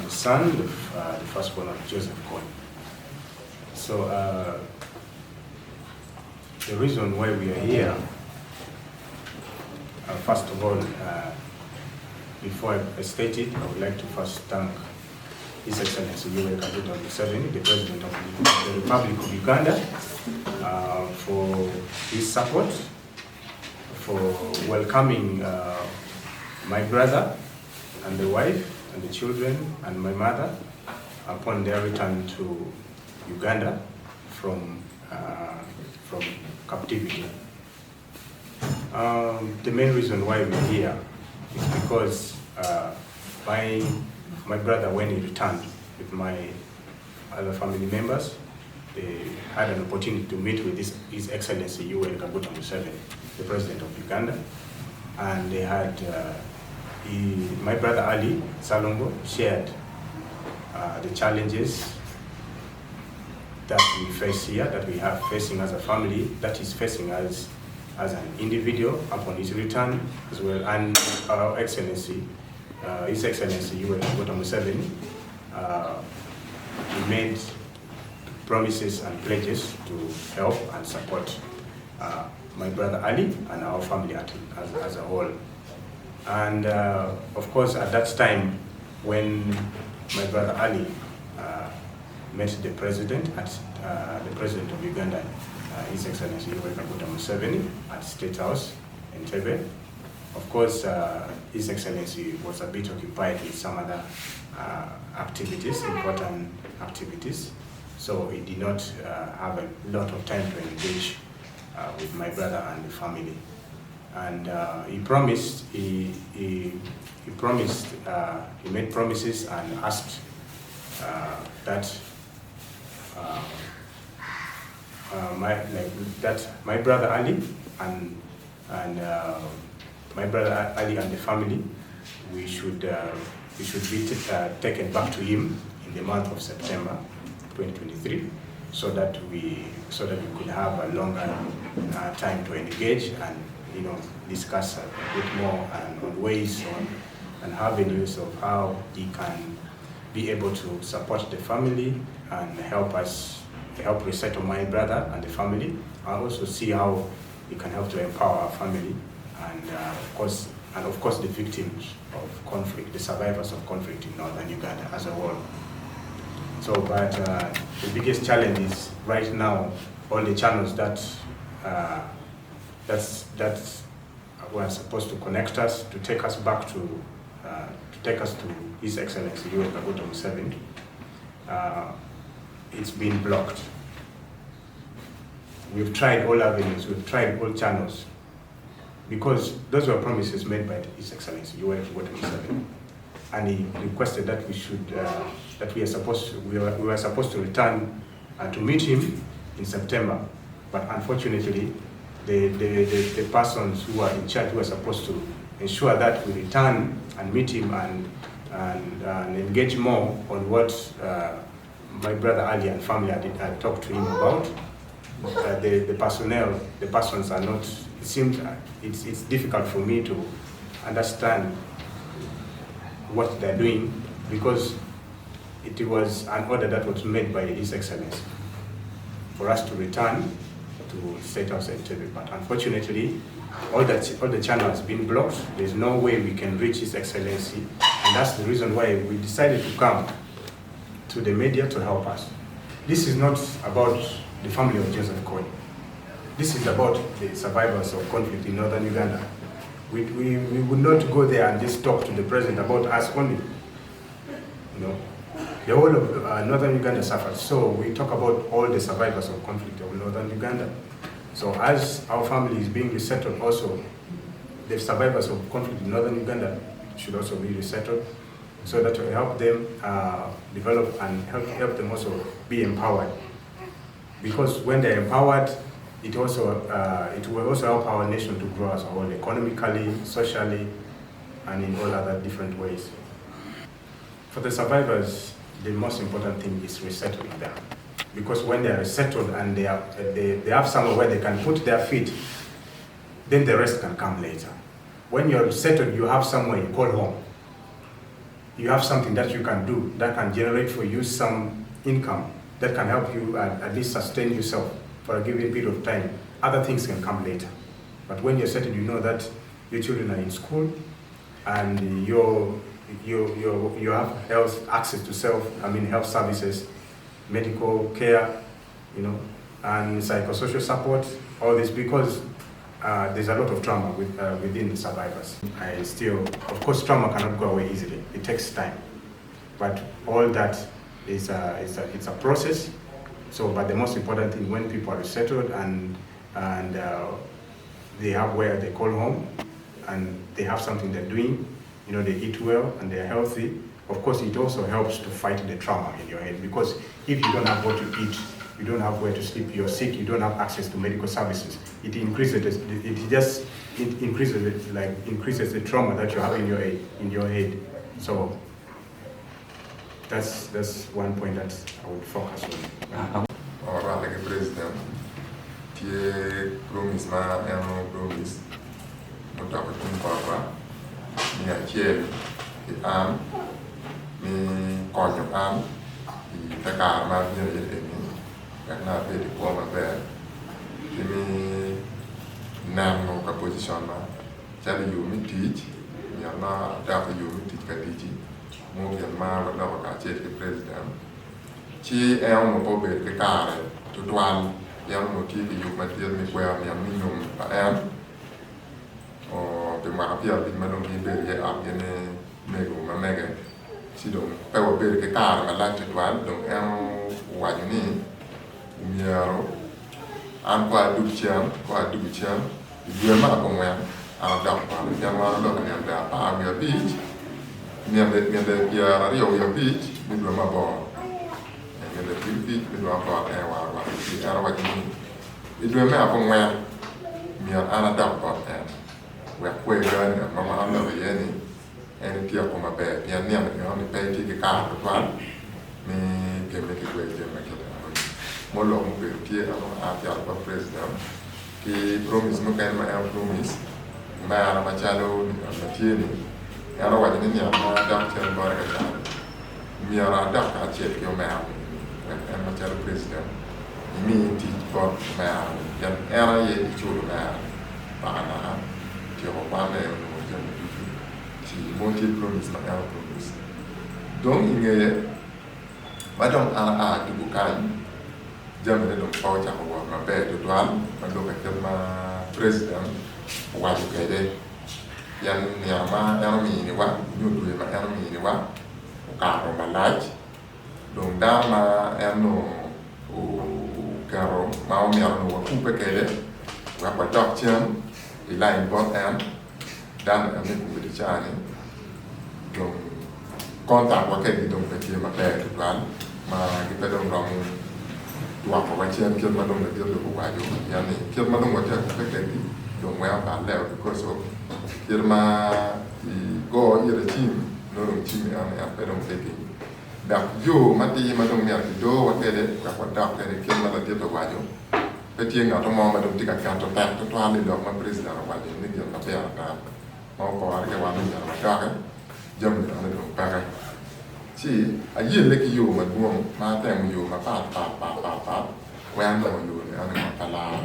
the son, the firstborn of Joseph Kony. So the reason why we are here, first of all, before I state it, I would like to first thank His Excellency Joseph Museveni, the President of the Republic of Uganda, for his support, for welcoming my brother and the wife and the children and my mother upon their return to Uganda from captivity. The main reason why we're here is because my brother, when he returned with my other family members, they had an opportunity to meet with His Excellency Yoweri Kaguta Museveni, the President of Uganda, and they had my brother Ali Salongo shared the challenges that we face here, that we have facing as a family, that he's facing as an individual upon his return as well, and our Excellency, His Excellency Yoweri Kaguta Museveni, he made promises and pledges to help and support my brother Ali and our family as a whole. And of course, at that time, when my brother Ali met the President of Uganda, His Excellency Joseph Kony Museveni, at State House Entebbe. Of course, His Excellency was a bit occupied with some other activities, important activities, so he did not have a lot of time to engage with my brother and the family. And he made promises and asked that my brother Ali and my brother Ali and the family, we should be taken back to him in the month of September 2023, so that we could have a longer time to engage and discuss a bit more on ways and avenues of how he can be able to support the family and help resettle my brother and the family, and also see how he can help to empower our family and of course the victims of conflict, the survivors of conflict in northern Uganda as a whole. So, but the biggest challenge is right now all the channels that were supposed to connect us, to take us back to His Excellency Yoweri Kaguta Museveni, it's been blocked. We've tried all avenues, we've tried all channels, because those were promises made by His Excellency Yoweri Kaguta Museveni, and he requested that we were supposed to return to meet him in September, but unfortunately, the persons who are in charge, who are supposed to ensure that we return and meet him and engage more on what my brother Ali and family had talked to him about. The persons are not, it seems it's difficult for me to understand what they're doing, because it was an order that was made by His Excellency for us to return to State House Entebbe, but unfortunately, all the channel has been blocked. There's no way we can reach His Excellency, and that's the reason why we decided to come to the media to help us. This is not about the family of Joseph Kony. This is about the survivors of conflict in northern Uganda. We would not go there and just talk to the president about us only. The whole of northern Uganda suffers, so we talk about all the survivors of conflict of northern Uganda. So as our family is being resettled, also the survivors of conflict in northern Uganda should also be resettled, so that will help them develop and help them also be empowered. Because when they're empowered, it will also help our nation to grow as a whole, economically, socially, and in all other different ways. For the survivors, the most important thing is resettling them. Because when they are resettled and they have somewhere where they can put their feet, then the rest can come later. When you're settled, you have somewhere you call home. you have something that you can do that can generate for you some income that can help you at least sustain yourself for a given period of time. Other things can come later. But when you're settled, you know that your children are in school and you have health access to health services, medical care, and psychosocial support. All this because there's a lot of trauma within the survivors. Of course, trauma cannot go away easily. It takes time, but all that it's a process. So, but the most important thing, when people are settled and they have where they call home, and they have something they're doing, they eat well and they're healthy. Of course, it also helps to fight the trauma in your head, because if you don't have what to eat, you don't have where to sleep, you're sick, you don't have access to medical services, it increases the trauma that you have in your head. So that's one point that I would focus on. Ora like president, tie promise ma promise, mutta kun papa, minä kiel, am, mi konyo am, di takar ma minä ini, karena bedi kuama ber, mi nam no position ma, jadi you mi teach, mi ma dapat you mi teach ka teach, mungkin ma wala waka jadi president. Chi è un po' per recare tutto il motivo di un materiale mi puoi minum pa o per ma apia di ma non mi per abbiene nego ma mega si don per recare ma la tutto donc è un wajuni miaro an qua dubciam due ma con me a da pa chiamare lo che andava a mia beach mi ande ya rio beach mi due ma bo the beauty is about it will make a man near another pot and we're quite good and Mamma never any tear from a bed, near the only pay the car to one. Me can make it great, make it more long with tear after our president. He promised me and my promise. My child, material. I don't want any doctor and bargain. Me are a doctor, check your man. And my president, me teach for man, and era ye children man, Bana, Jehovah, she wanted promise my elder promise. Don't in a Madam to Bukai, Germany don't pouch out my bed to one, and look at my president, what you get it. Yan Yama, enemy in one, you do my enemy in one, car on my life. Donc dans ma caro mau mi anu ku pekele wa pa dok chen i line bon dan ami ku di chani donc contact wa ke di donc ke ma pe plan ma ki pe dong rong wa ko wa chen ke ma dong de de ku wa yo yani ke ma dong wa ke pe ke di donc wa pa le ko so ke ma i go i team no team an pe dong ke di đặc dù mà đi mà đồng nghiệp thì đô và cái đấy các hoạt động cái đấy kia mà là tiếp tục vào chung cái chuyện nào trong mong mà đồng chí các cán trong tay trong toan đi được mà president vào chung những chuyện tập thể là mong có cái quan điểm là cho cái dâm để nó được ba cái chỉ ở dưới lấy cái dù mà buông mà tem dù mà pa quen rồi dù nữa nó phải là